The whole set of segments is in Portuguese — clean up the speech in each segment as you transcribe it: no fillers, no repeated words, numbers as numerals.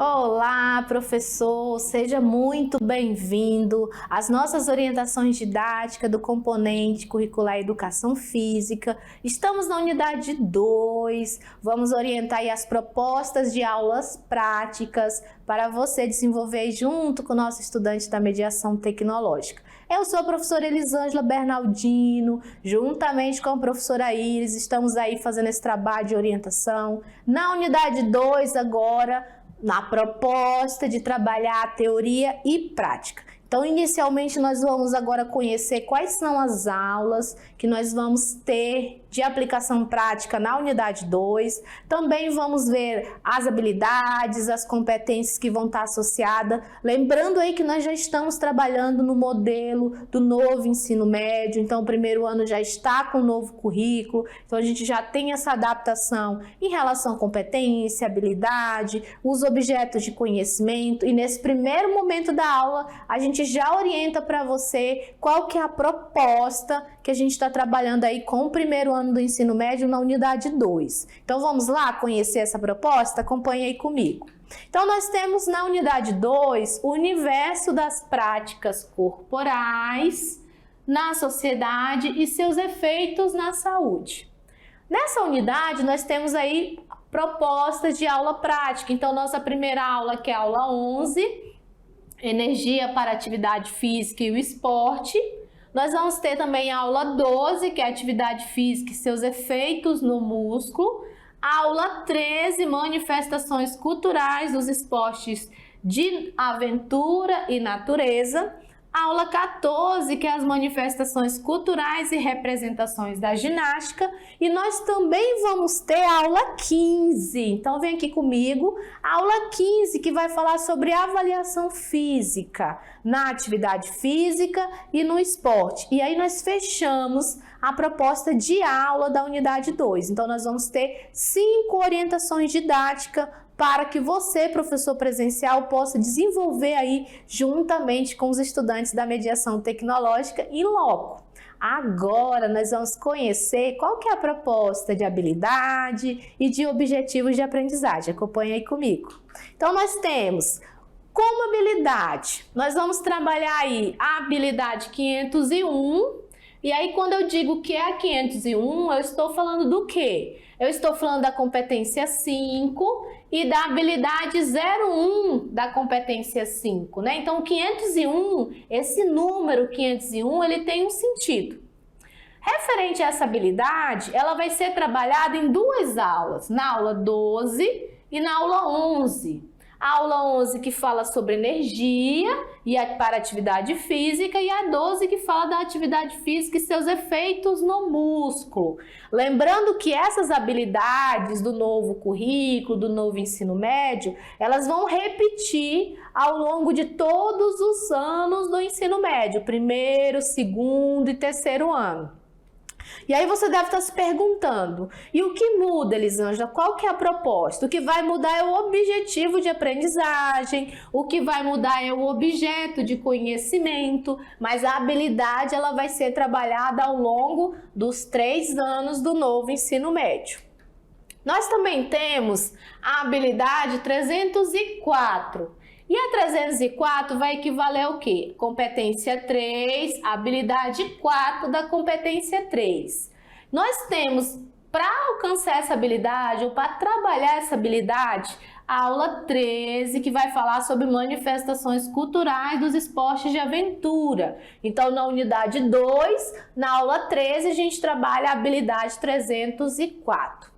Olá, professor, seja muito bem-vindo às nossas orientações didáticas do componente curricular Educação Física. Estamos na unidade 2, vamos orientar aí as propostas de aulas práticas para você desenvolver junto com o nosso estudante da mediação tecnológica. Eu sou a professora Elisângela Bernaldino, juntamente com a professora Iris, estamos aí fazendo esse trabalho de orientação. Na unidade 2 agora, na proposta de trabalhar a teoria e prática. Então, inicialmente, nós vamos agora conhecer quais são as aulas que nós vamos ter de aplicação prática na unidade 2. Também vamos ver as habilidades, as competências que vão estar associadas. Lembrando aí que nós já estamos trabalhando no modelo do novo ensino médio. Então, o primeiro ano já está com o novo currículo. Então, a gente já tem essa adaptação em relação à competência, habilidade, os objetos de conhecimento. E nesse primeiro momento da aula, a gente já orienta para você qual que é a proposta que a gente está trabalhando aí com o primeiro ano do ensino médio na unidade 2. Então vamos lá conhecer essa proposta? Acompanhe aí comigo. Então nós temos na unidade 2 o universo das práticas corporais na sociedade e seus efeitos na saúde. Nessa unidade nós temos aí propostas de aula prática. Então nossa primeira aula, que é a aula 11, energia para atividade física e o esporte. Nós vamos ter também a aula 12, que é atividade física e seus efeitos no músculo. A aula 13, manifestações culturais dos esportes de aventura e natureza. A aula 14, que é as manifestações culturais e representações da ginástica. E nós também vamos ter a aula 15. Então, vem aqui comigo. A aula 15, que vai falar sobre avaliação física na atividade física e no esporte. E aí, nós fechamos a proposta de aula da unidade 2. Então, nós vamos ter 5 orientações didáticas para que você, professor presencial, possa desenvolver aí juntamente com os estudantes da mediação tecnológica em loco. Agora nós vamos conhecer qual que é a proposta de habilidade e de objetivos de aprendizagem. Acompanhe aí comigo. Então nós temos como habilidade, nós vamos trabalhar aí a habilidade 501. E aí, quando eu digo que é a 501, eu estou falando do quê? Eu estou falando da competência 5 e da habilidade 01 da competência 5, né? Então, 501, esse número 501, ele tem um sentido. Referente a essa habilidade, ela vai ser trabalhada em 2 aulas, na aula 12 e na aula 11. A aula 11 que fala sobre energia para atividade física e a 12 que fala da atividade física e seus efeitos no músculo. Lembrando que essas habilidades do novo currículo, do novo ensino médio, elas vão repetir ao longo de todos os anos do ensino médio, primeiro, segundo e terceiro ano. E aí você deve estar se perguntando, e o que muda, Elisângela? Qual que é a proposta? O que vai mudar é o objetivo de aprendizagem, o que vai mudar é o objeto de conhecimento, mas a habilidade ela vai ser trabalhada ao longo dos 3 anos do novo ensino médio. Nós também temos a habilidade 304. E a 304 vai equivaler ao quê? Competência 3, habilidade 4 da competência 3. Nós temos, para alcançar essa habilidade ou para trabalhar essa habilidade, a aula 13, que vai falar sobre manifestações culturais dos esportes de aventura. Então, na unidade 2, na aula 13, a gente trabalha a habilidade 304.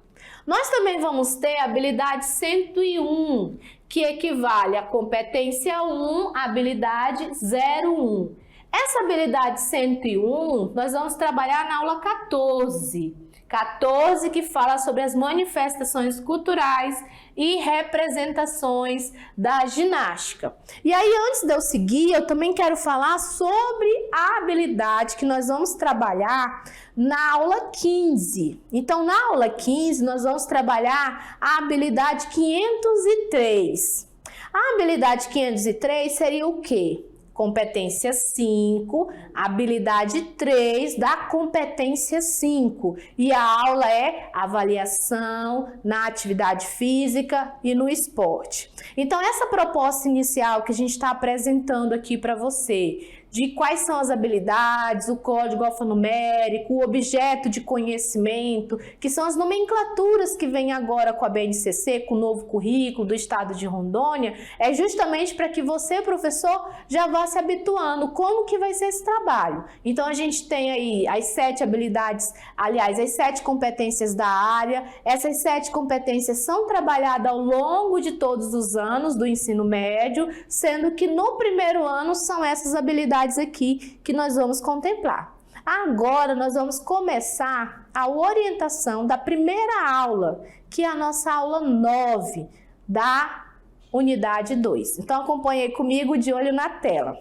Nós também vamos ter a habilidade 101, que equivale à competência 1, habilidade 01. Essa habilidade 101, nós vamos trabalhar na aula 14. 14 que fala sobre as manifestações culturais e representações da ginástica. E aí, antes de eu seguir, eu também quero falar sobre a habilidade que nós vamos trabalhar na aula 15. Então, na aula 15, nós vamos trabalhar a habilidade 503. A habilidade 503 seria o quê? competência 5, habilidade 3 da competência 5. E a aula é avaliação na atividade física e no esporte. Então, essa proposta inicial que a gente está apresentando aqui para você, de quais são as habilidades, o código alfanumérico, o objeto de conhecimento, que são as nomenclaturas que vêm agora com a BNCC, com o novo currículo do estado de Rondônia, é justamente para que você, professor, já vá se habituando como que vai ser esse trabalho. Então, a gente tem aí as 7 habilidades, aliás, as 7 competências da área. Essas 7 competências são trabalhadas ao longo de todos os anos do ensino médio, sendo que no primeiro ano são essas habilidades aqui que nós vamos contemplar. Agora nós vamos começar a orientação da primeira aula, que é a nossa aula 9 da unidade 2. Então acompanhe aí comigo de olho na tela.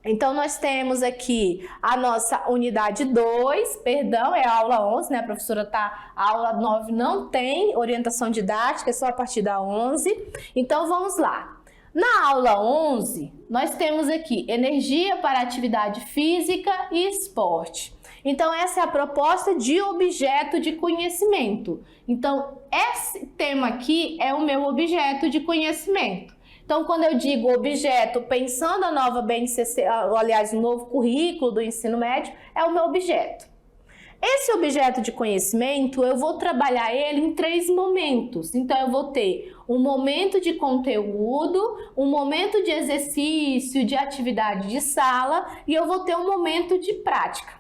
Então nós temos aqui a nossa unidade 2, perdão, é a aula 11, né? A professora tá, a aula 9 não tem orientação didática, é só a partir da 11. Então vamos lá. Na aula 11, nós temos aqui energia para atividade física e esporte. Então, essa é a proposta de objeto de conhecimento. Então, esse tema aqui é o meu objeto de conhecimento. Então, quando eu digo objeto, pensando a nova BNCC, aliás, o novo currículo do ensino médio, é o meu objeto. Esse objeto de conhecimento, eu vou trabalhar ele em 3 momentos. Então, eu vou ter um momento de conteúdo, um momento de exercício, de atividade de sala e eu vou ter um momento de prática.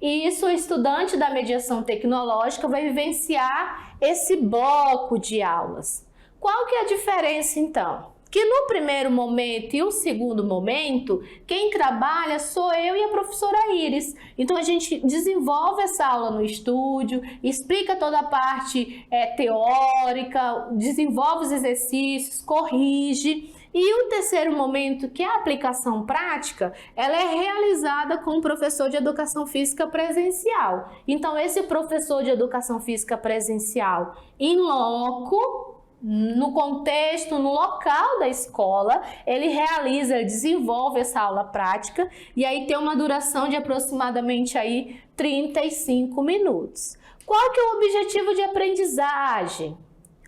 E isso o estudante da mediação tecnológica vai vivenciar esse bloco de aulas. Qual que é a diferença, então? Que no primeiro momento e o segundo momento, quem trabalha sou eu e a professora Iris. Então, a gente desenvolve essa aula no estúdio, explica toda a parte teórica, desenvolve os exercícios, corrige. E o terceiro momento, que é a aplicação prática, ela é realizada com o professor de educação física presencial. Então, esse professor de educação física presencial em loco, no contexto, no local da escola, ele desenvolve essa aula prática e aí tem uma duração de aproximadamente aí 35 minutos. Qual que é o objetivo de aprendizagem?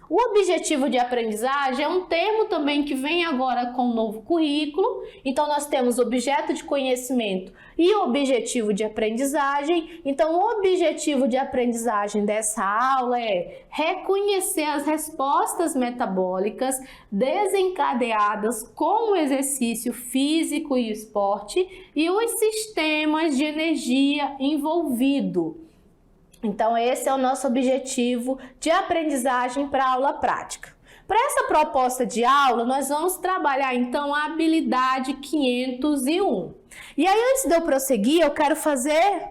O objetivo de aprendizagem é um termo também que vem agora com o novo currículo. Então, nós temos objeto de conhecimento e objetivo de aprendizagem. Então, o objetivo de aprendizagem dessa aula é reconhecer as respostas metabólicas desencadeadas com o exercício físico e esporte e os sistemas de energia envolvido. Então, esse é o nosso objetivo de aprendizagem para a aula prática. Para essa proposta de aula, nós vamos trabalhar, então, a habilidade 501. E aí, antes de eu prosseguir, eu quero fazer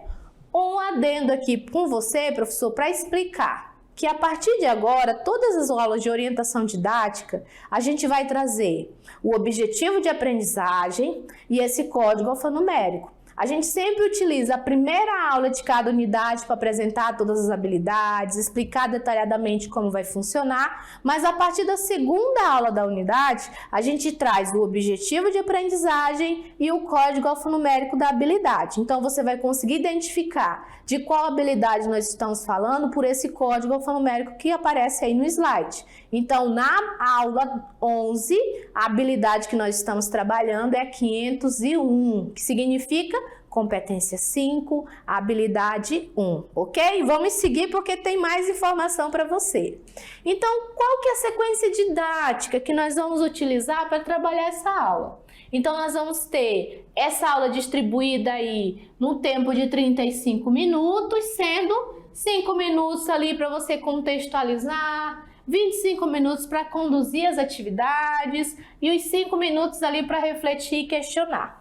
um adendo aqui com você, professor, para explicar que a partir de agora, todas as aulas de orientação didática, a gente vai trazer o objetivo de aprendizagem e esse código alfanumérico. A gente sempre utiliza a primeira aula de cada unidade para apresentar todas as habilidades, explicar detalhadamente como vai funcionar, mas a partir da segunda aula da unidade, a gente traz o objetivo de aprendizagem e o código alfanumérico da habilidade. Então, você vai conseguir identificar de qual habilidade nós estamos falando por esse código alfanumérico que aparece aí no slide. Então, na aula 11, a habilidade que nós estamos trabalhando é a 501, que significa competência 5, habilidade 1, ok? Vamos seguir porque tem mais informação para você. Então, qual que é a sequência didática que nós vamos utilizar para trabalhar essa aula? Então, nós vamos ter essa aula distribuída aí no tempo de 35 minutos, sendo 5 minutos ali para você contextualizar, 25 minutos para conduzir as atividades e os 5 minutos ali para refletir e questionar.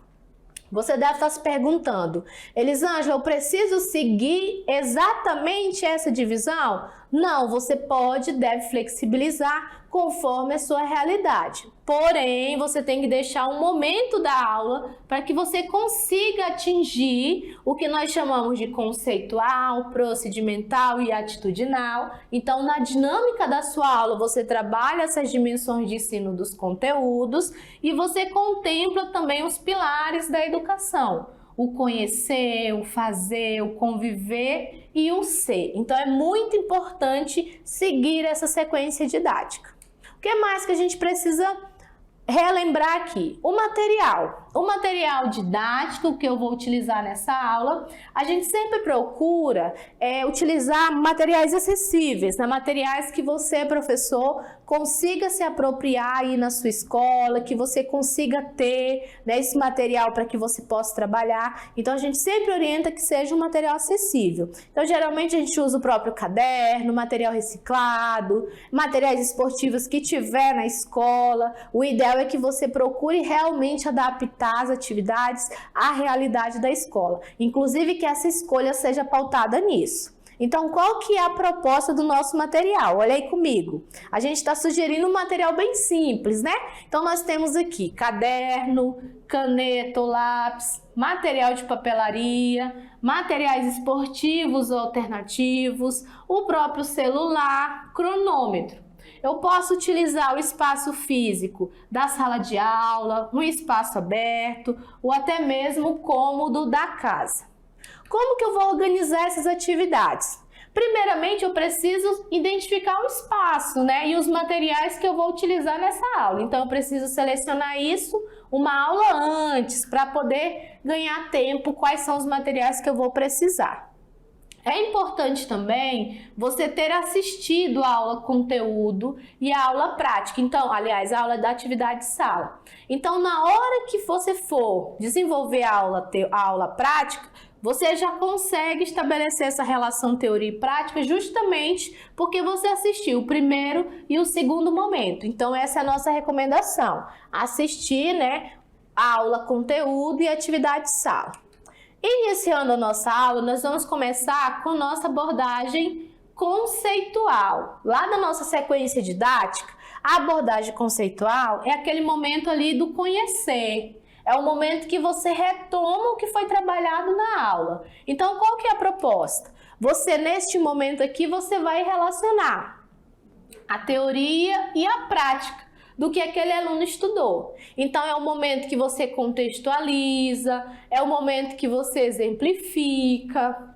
Você deve estar se perguntando, Elisângela, eu preciso seguir exatamente essa divisão? Não, você deve flexibilizar conforme a sua realidade. Porém, você tem que deixar um momento da aula para que você consiga atingir o que nós chamamos de conceitual, procedimental e atitudinal. Então, na dinâmica da sua aula, você trabalha essas dimensões de ensino dos conteúdos e você contempla também os pilares da educação: o conhecer, o fazer, o conviver e o ser. Então, é muito importante seguir essa sequência didática. O que mais que a gente precisa relembrar aqui? O material didático que eu vou utilizar nessa aula, a gente sempre procura utilizar materiais acessíveis, né? Materiais que você, professor, consiga se apropriar aí na sua escola, que você consiga ter, né, esse material para que você possa trabalhar. Então, a gente sempre orienta que seja um material acessível. Então, geralmente a gente usa o próprio caderno, material reciclado, materiais esportivos que tiver na escola. O ideal é que você procure realmente adaptar as atividades à realidade da escola. Inclusive que essa escolha seja pautada nisso. Então, qual que é a proposta do nosso material? Olha aí comigo. A gente está sugerindo um material bem simples, né? Então, nós temos aqui caderno, caneta ou lápis, material de papelaria, materiais esportivos ou alternativos, o próprio celular, cronômetro. Eu posso utilizar o espaço físico da sala de aula, um espaço aberto ou até mesmo o cômodo da casa. Como que eu vou organizar essas atividades? Primeiramente, eu preciso identificar o espaço, né, e os materiais que eu vou utilizar nessa aula. Então, eu preciso selecionar isso uma aula antes para poder ganhar tempo, quais são os materiais que eu vou precisar. É importante também você ter assistido a aula conteúdo e a aula prática. Então, aliás, a aula da atividade de sala. Então, na hora que você for desenvolver a aula prática, você já consegue estabelecer essa relação teoria e prática justamente porque você assistiu o primeiro e o segundo momento. Então, essa é a nossa recomendação. Assistir, né, a aula conteúdo e atividade de sala. Iniciando a nossa aula, nós vamos começar com nossa abordagem conceitual. Lá da nossa sequência didática, a abordagem conceitual é aquele momento ali do conhecer. É o momento que você retoma o que foi trabalhado na aula. Então, qual que é a proposta? Você, neste momento aqui, você vai relacionar a teoria e a prática do que aquele aluno estudou. Então, é o momento que você contextualiza, é o momento que você exemplifica,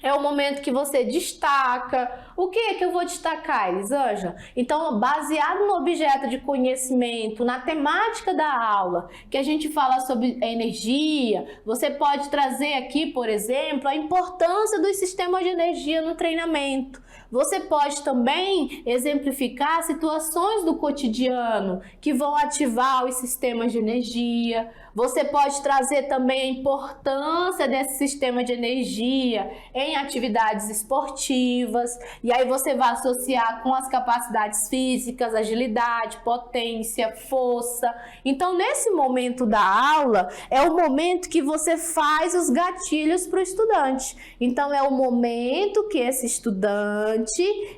é o momento que você destaca. O que é que eu vou destacar, Elisângela? Então, baseado no objeto de conhecimento, na temática da aula, que a gente fala sobre energia, você pode trazer aqui, por exemplo, a importância dos sistemas de energia no treinamento. Você pode também exemplificar situações do cotidiano que vão ativar os sistemas de energia. Você pode trazer também a importância desse sistema de energia em atividades esportivas. E aí você vai associar com as capacidades físicas, agilidade, potência, força. Então, nesse momento da aula, é o momento que você faz os gatilhos para o estudante. Então, é o momento que esse estudante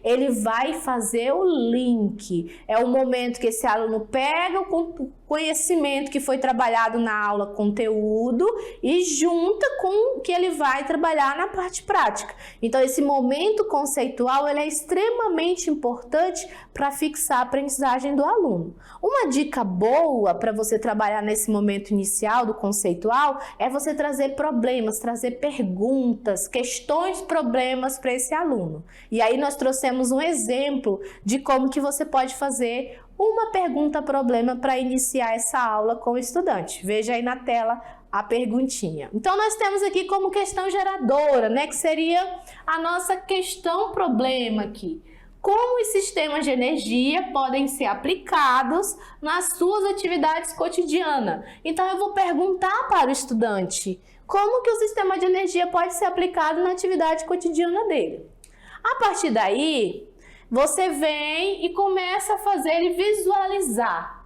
ele vai fazer o link. É o momento que esse aluno pega o conhecimento que foi trabalhado na aula conteúdo e junta com o que ele vai trabalhar na parte prática. Então, esse momento conceitual ele é extremamente importante para fixar a aprendizagem do aluno. Uma dica boa para você trabalhar nesse momento inicial do conceitual é você trazer problemas, trazer perguntas, questões, problemas para esse aluno. E aí nós trouxemos um exemplo de como que você pode fazer uma pergunta-problema para iniciar essa aula com o estudante. Veja aí na tela a perguntinha. Então, nós temos aqui como questão geradora, né, que seria a nossa questão-problema aqui. Como os sistemas de energia podem ser aplicados nas suas atividades cotidianas? Então, eu vou perguntar para o estudante como que o sistema de energia pode ser aplicado na atividade cotidiana dele. A partir daí, você vem e começa a fazer ele visualizar.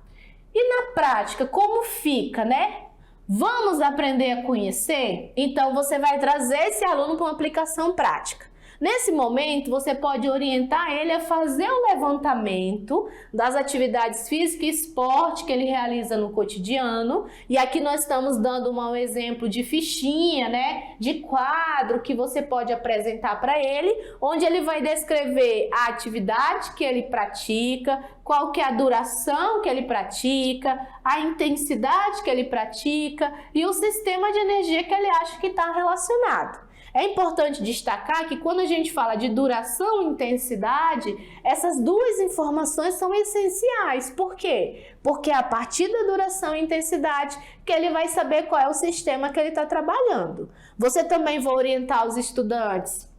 E na prática, como fica, né? Vamos aprender a conhecer? Então, você vai trazer esse aluno para uma aplicação prática. Nesse momento, você pode orientar ele a fazer o levantamento das atividades físicas e esporte que ele realiza no cotidiano. E aqui nós estamos dando um exemplo de fichinha, né, de quadro que você pode apresentar para ele, onde ele vai descrever a atividade que ele pratica, qual que é a duração que ele pratica, a intensidade que ele pratica e o sistema de energia que ele acha que está relacionado. É importante destacar que quando a gente fala de duração e intensidade, essas duas informações são essenciais. Por quê? Porque é a partir da duração e intensidade que ele vai saber qual é o sistema que ele está trabalhando. Você também vai orientar os estudantes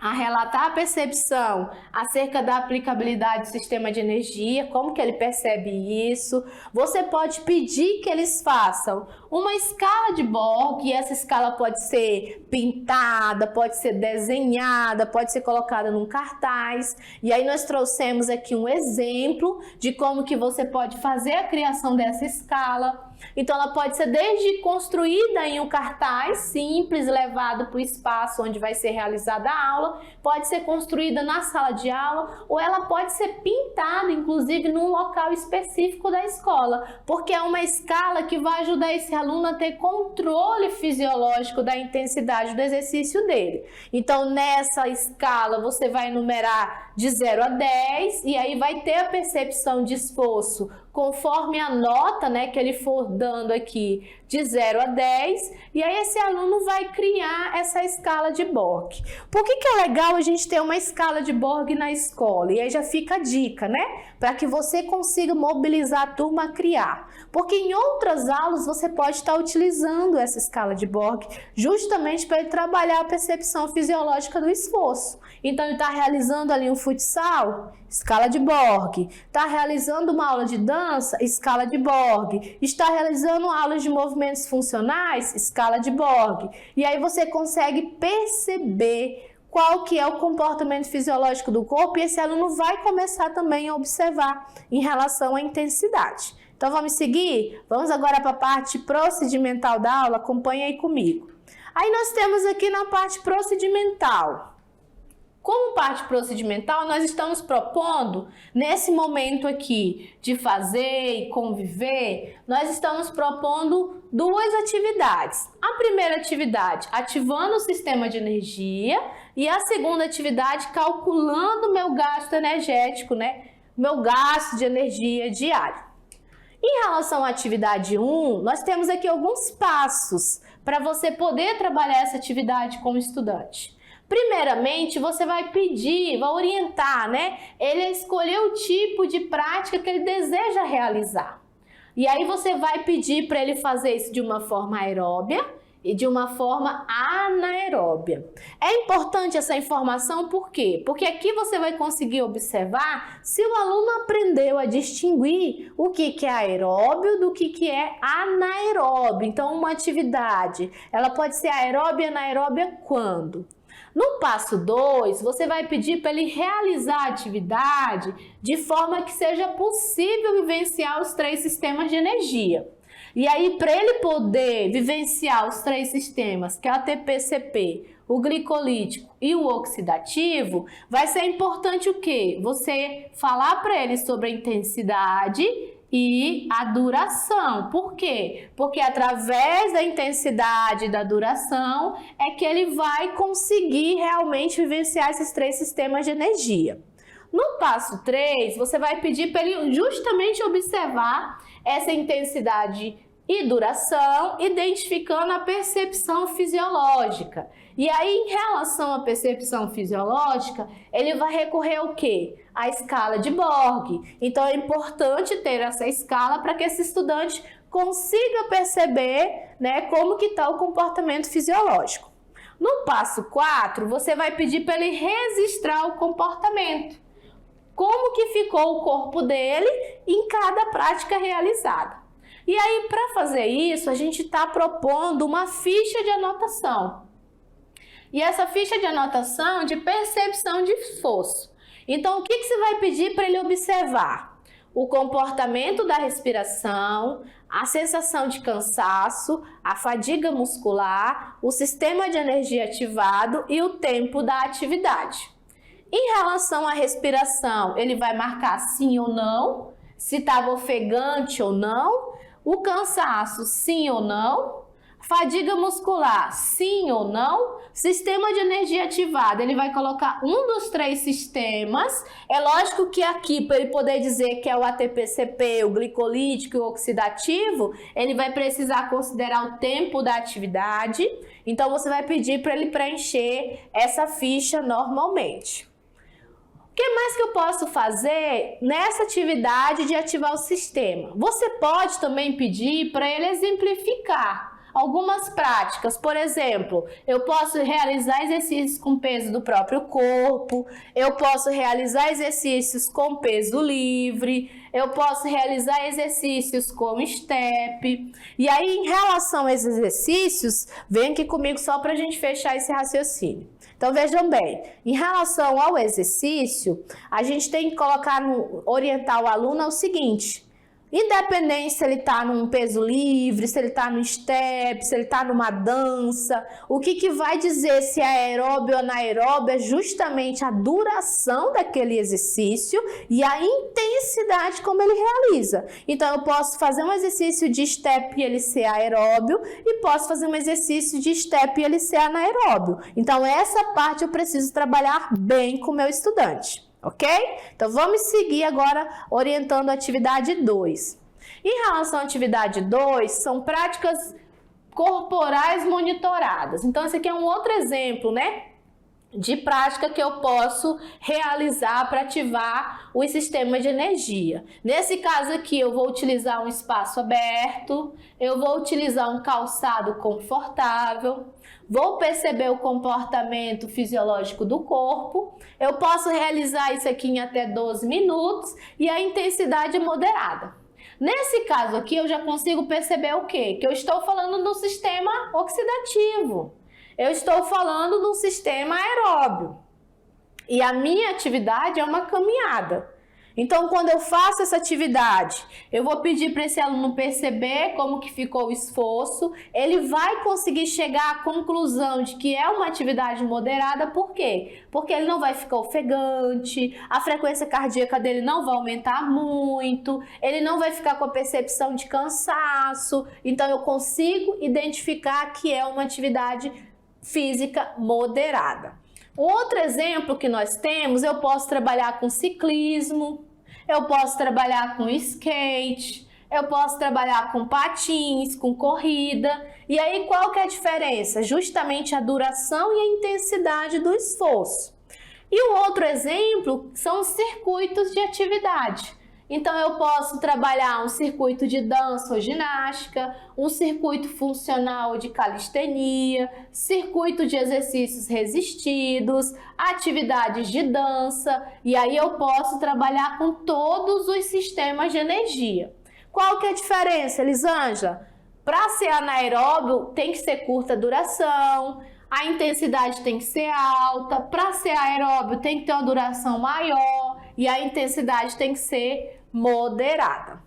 a relatar a percepção acerca da aplicabilidade do sistema de energia, como que ele percebe isso. Você pode pedir que eles façam uma escala de Borg, e essa escala pode ser pintada, pode ser desenhada, pode ser colocada num cartaz. E aí nós trouxemos aqui um exemplo de como que você pode fazer a criação dessa escala. Então ela pode ser desde construída em um cartaz simples, levado para o espaço onde vai ser realizada a aula, pode ser construída na sala de aula, ou ela pode ser pintada, inclusive, num local específico da escola, porque é uma escala que vai ajudar esse aluno a ter controle fisiológico da intensidade do exercício dele. Então nessa escala você vai numerar de 0 a 10 e aí vai ter a percepção de esforço conforme a nota, né, que ele for dando aqui de 0 a 10, e aí esse aluno vai criar essa escala de Borg. Por que é legal a gente ter uma escala de Borg na escola? E aí já fica a dica, né, para que você consiga mobilizar a turma a criar. Porque em outras aulas você pode estar utilizando essa escala de Borg justamente para ele trabalhar a percepção fisiológica do esforço. Então ele está realizando ali um futsal, escala de Borg. Está realizando uma aula de dança, escala de Borg. Está realizando aulas de movimentos funcionais, escala de Borg. E aí você consegue perceber qual que é o comportamento fisiológico do corpo, e esse aluno vai começar também a observar em relação à intensidade. Então vamos seguir? Vamos agora para a parte procedimental da aula, acompanha aí comigo. Aí nós temos aqui na parte procedimental. Como parte procedimental, nós estamos propondo, nesse momento aqui de fazer e conviver, nós estamos propondo duas atividades. A primeira atividade, ativando o sistema de energia, e a segunda atividade, calculando o meu gasto energético, né? Meu gasto de energia diário. Em relação à atividade 1, nós temos aqui alguns passos para você poder trabalhar essa atividade com o estudante. Primeiramente, você vai pedir, vai orientar, né, ele a escolher o tipo de prática que ele deseja realizar. E aí você vai pedir para ele fazer isso de uma forma aeróbia e de uma forma anaeróbia. É importante essa informação, por quê? Porque aqui você vai conseguir observar se o aluno aprendeu a distinguir o que é aeróbio do que é anaeróbio. Então, uma atividade, ela pode ser aeróbia e anaeróbia quando? No passo 2, você vai pedir para ele realizar a atividade de forma que seja possível vivenciar os 3 sistemas de energia. E aí, para ele poder vivenciar os 3 sistemas, que é o ATP-CP, o glicolítico e o oxidativo, vai ser importante o quê? Você falar para ele sobre a intensidade e a duração. Por quê? Porque através da intensidade e da duração é que ele vai conseguir realmente vivenciar esses 3 sistemas de energia. No passo 3, você vai pedir para ele justamente observar essa intensidade e duração, identificando a percepção fisiológica. E aí, em relação à percepção fisiológica, ele vai recorrer ao quê? A escala de Borg. Então, é importante ter essa escala para que esse estudante consiga perceber, né, como que está o comportamento fisiológico. No passo 4, você vai pedir para ele registrar o comportamento. Como que ficou o corpo dele em cada prática realizada. E aí, para fazer isso, a gente está propondo uma ficha de anotação. E essa ficha de anotação de percepção de esforço. Então, o que você vai pedir para ele observar? o comportamento da respiração, a sensação de cansaço, a fadiga muscular, o sistema de energia ativado e o tempo da atividade. Em relação à respiração, ele vai marcar sim ou não, se estava ofegante ou não, o cansaço sim ou não, fadiga muscular sim ou não, sistema de energia ativado, ele vai colocar um dos 3 sistemas. É lógico que aqui, para ele poder dizer que é o ATP-CP, o glicolítico e o oxidativo, ele vai precisar considerar o tempo da atividade. Então, você vai pedir para ele preencher essa ficha normalmente. O que mais que eu posso fazer nessa atividade de ativar o sistema? Você pode também pedir para ele exemplificar algumas práticas. Por exemplo, eu posso realizar exercícios com peso do próprio corpo, eu posso realizar exercícios com peso livre, eu posso realizar exercícios com step. E aí, em relação a esses exercícios, vem aqui comigo só para a gente fechar esse raciocínio. Então, vejam bem, em relação ao exercício, a gente tem que orientar o aluno ao seguinte: independente se ele está num peso livre, se ele está no step, se ele está numa dança, o que vai dizer se é aeróbio ou anaeróbio é justamente a duração daquele exercício e a intensidade como ele realiza. Então, eu posso fazer um exercício de step e ele ser aeróbio e posso fazer um exercício de step e ele ser anaeróbio. Então, essa parte eu preciso trabalhar bem com o meu estudante. Ok? Então, vamos seguir agora orientando a atividade 2. Em relação à atividade 2, são práticas corporais monitoradas. Então, esse aqui é um outro exemplo, né, de prática que eu posso realizar para ativar o sistema de energia. Nesse caso aqui, eu vou utilizar um espaço aberto, eu vou utilizar um calçado confortável, vou perceber o comportamento fisiológico do corpo, eu posso realizar isso aqui em até 12 minutos e a intensidade é moderada. Nesse caso aqui, eu já consigo perceber o quê? Que eu estou falando do sistema oxidativo. Eu estou falando do sistema aeróbio. E a minha atividade é uma caminhada. Então, quando eu faço essa atividade, eu vou pedir para esse aluno perceber como que ficou o esforço. Ele vai conseguir chegar à conclusão de que é uma atividade moderada. Por quê? Porque ele não vai ficar ofegante, a frequência cardíaca dele não vai aumentar muito, ele não vai ficar com a percepção de cansaço. Então, eu consigo identificar que é uma atividade física moderada. Outro exemplo que nós temos, eu posso trabalhar com ciclismo, eu posso trabalhar com skate, eu posso trabalhar com patins, com corrida. E aí, qual que é a diferença? Justamente a duração e a intensidade do esforço. E o outro exemplo são os circuitos de atividade. Então, eu posso trabalhar um circuito de dança ou ginástica, um circuito funcional de calistenia, circuito de exercícios resistidos, atividades de dança, e aí eu posso trabalhar com todos os sistemas de energia. Qual que é a diferença, Elisângela? Para ser anaeróbio, tem que ser curta duração, a intensidade tem que ser alta, para ser aeróbio tem que ter uma duração maior e a intensidade tem que ser moderada.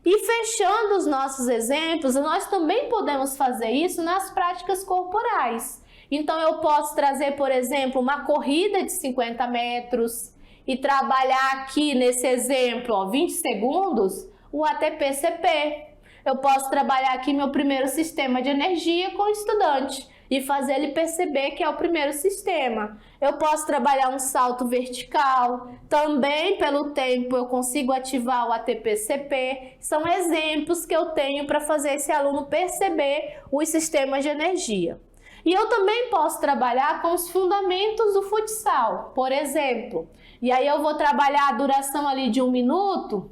E fechando os nossos exemplos, nós também podemos fazer isso nas práticas corporais. Então, eu posso trazer, por exemplo, uma corrida de 50 metros e trabalhar aqui nesse exemplo, 20 segundos, o ATP-CP. Eu posso trabalhar aqui meu primeiro sistema de energia com o estudante e fazer ele perceber que é o primeiro sistema. Eu posso trabalhar um salto vertical, também pelo tempo eu consigo ativar o ATP-CP. São exemplos que eu tenho para fazer esse aluno perceber os sistemas de energia. E eu também posso trabalhar com os fundamentos do futsal, por exemplo. E aí eu vou trabalhar a duração ali de 1 minuto,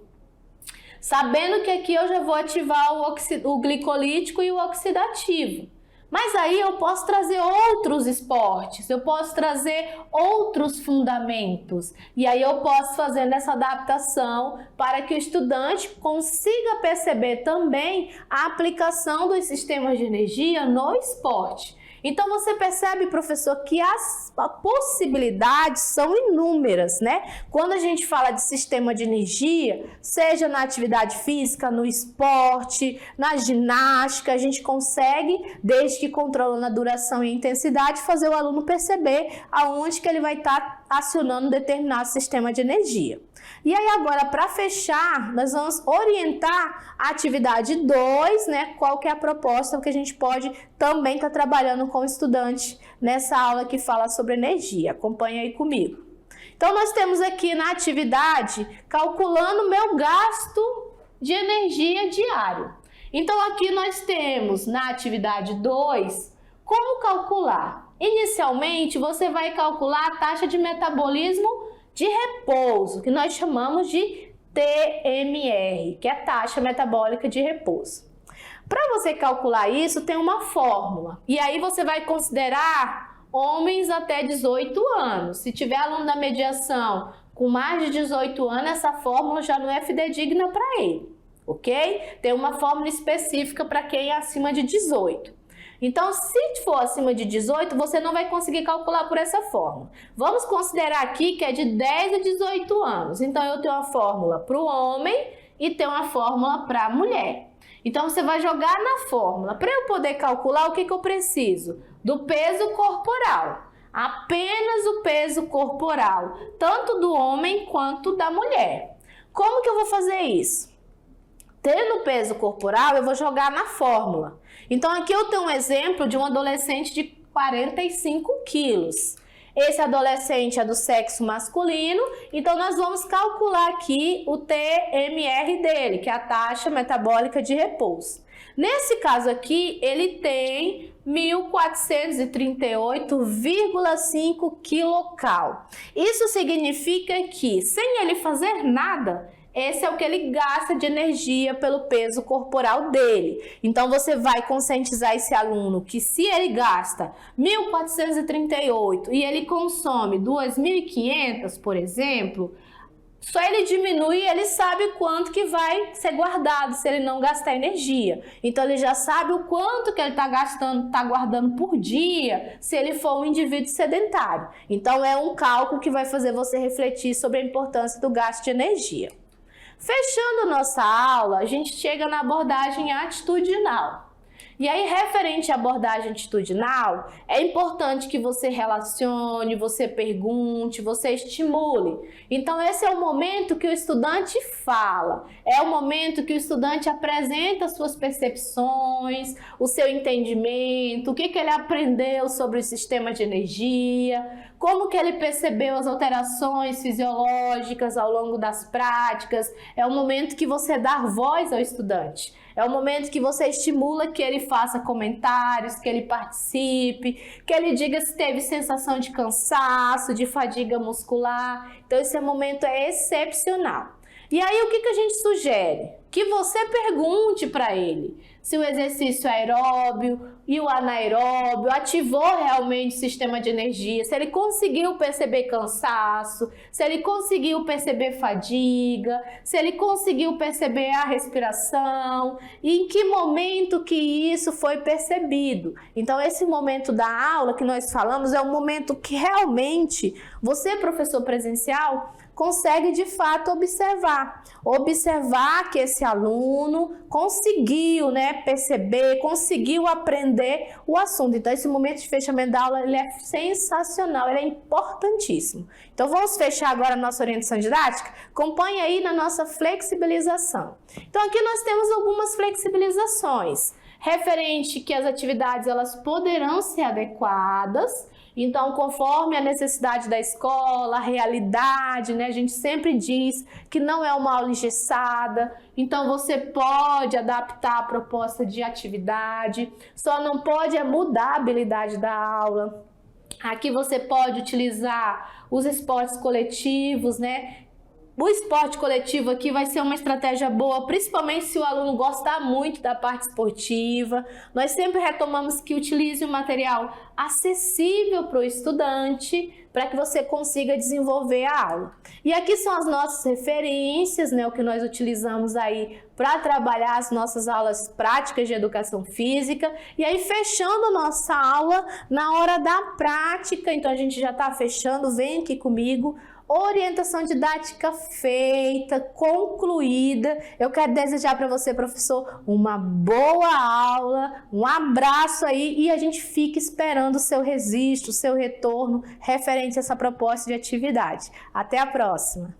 sabendo que aqui eu já vou ativar o glicolítico e o oxidativo. Mas aí eu posso trazer outros esportes, eu posso trazer outros fundamentos. E aí eu posso fazer essa adaptação para que o estudante consiga perceber também a aplicação dos sistemas de energia no esporte. Então você percebe, professor, que as possibilidades são inúmeras, né? Quando a gente fala de sistema de energia, seja na atividade física, no esporte, na ginástica, a gente consegue, desde que controlando a duração e a intensidade, fazer o aluno perceber aonde que ele vai estar acionando determinado sistema de energia. E aí agora, para fechar, nós vamos orientar a atividade 2, né? Qual que é a proposta que a gente pode também estar trabalhando com o estudante nessa aula que fala sobre energia. Acompanha aí comigo. Então, nós temos aqui na atividade, calculando o meu gasto de energia diário. Então, aqui nós temos na atividade 2, como calcular? Inicialmente, você vai calcular a taxa de metabolismo de repouso, que nós chamamos de TMR, que é a taxa metabólica de repouso. Para você calcular isso, tem uma fórmula. E aí você vai considerar homens até 18 anos. Se tiver aluno da mediação com mais de 18 anos, essa fórmula já não é fidedigna para ele, ok? Tem uma fórmula específica para quem é acima de 18. Então, se for acima de 18, você não vai conseguir calcular por essa fórmula. Vamos considerar aqui que é de 10 a 18 anos. Então, eu tenho uma fórmula para o homem e tenho uma fórmula para a mulher. Então, você vai jogar na fórmula. Para eu poder calcular, o que eu preciso? Do peso corporal. Apenas o peso corporal, tanto do homem quanto da mulher. Como que eu vou fazer isso? Tendo o peso corporal, eu vou jogar na fórmula. Então, aqui eu tenho um exemplo de um adolescente de 45 quilos. Esse adolescente é do sexo masculino, então nós vamos calcular aqui o TMR dele, que é a taxa metabólica de repouso. Nesse caso aqui, ele tem 1.438,5 kcal. Isso significa que, sem ele fazer nada, esse é o que ele gasta de energia pelo peso corporal dele. Então, você vai conscientizar esse aluno que se ele gasta 1.438 e ele consome 2.500, por exemplo, só ele diminui e ele sabe quanto que vai ser guardado se ele não gastar energia. Então, ele já sabe o quanto que ele está gastando, está guardando por dia, se ele for um indivíduo sedentário. Então, é um cálculo que vai fazer você refletir sobre a importância do gasto de energia. Fechando nossa aula, a gente chega na abordagem atitudinal. E aí, referente à abordagem atitudinal, é importante que você relacione, você pergunte, você estimule. Então, esse é o momento que o estudante fala, é o momento que o estudante apresenta suas percepções, o seu entendimento, o que ele aprendeu sobre o sistema de energia, como que ele percebeu as alterações fisiológicas ao longo das práticas. É o momento que você dá voz ao estudante. É o momento que você estimula que ele faça comentários, que ele participe, que ele diga se teve sensação de cansaço, de fadiga muscular. Então, esse momento é excepcional. E aí, o que a gente sugere? Que você pergunte para ele se o exercício aeróbio e o anaeróbio ativou realmente o sistema de energia, se ele conseguiu perceber cansaço, se ele conseguiu perceber fadiga, se ele conseguiu perceber a respiração e em que momento que isso foi percebido. Então, esse momento da aula que nós falamos é um momento que realmente você, professor presencial, consegue de fato observar que esse aluno conseguiu, perceber, conseguiu aprender o assunto. Então, esse momento de fechamento da aula ele é sensacional, ele é importantíssimo. Então, vamos fechar agora a nossa orientação didática? Acompanhe aí na nossa flexibilização. Então, aqui nós temos algumas flexibilizações, referente que as atividades elas poderão ser adequadas. Então, conforme a necessidade da escola, a realidade, a gente sempre diz que não é uma aula engessada, então você pode adaptar a proposta de atividade, só não pode mudar a habilidade da aula. Aqui você pode utilizar os esportes coletivos, O esporte coletivo aqui vai ser uma estratégia boa, principalmente se o aluno gostar muito da parte esportiva. Nós sempre retomamos que utilize um material acessível para o estudante, para que você consiga desenvolver a aula. E aqui são as nossas referências, né, o que nós utilizamos aí para trabalhar as nossas aulas práticas de educação física. E aí, fechando a nossa aula, na hora da prática, então a gente já está fechando, vem aqui comigo. Orientação didática feita, concluída. Eu quero desejar para você, professor, uma boa aula, um abraço aí e a gente fica esperando o seu registro, o seu retorno referente a essa proposta de atividade. Até a próxima!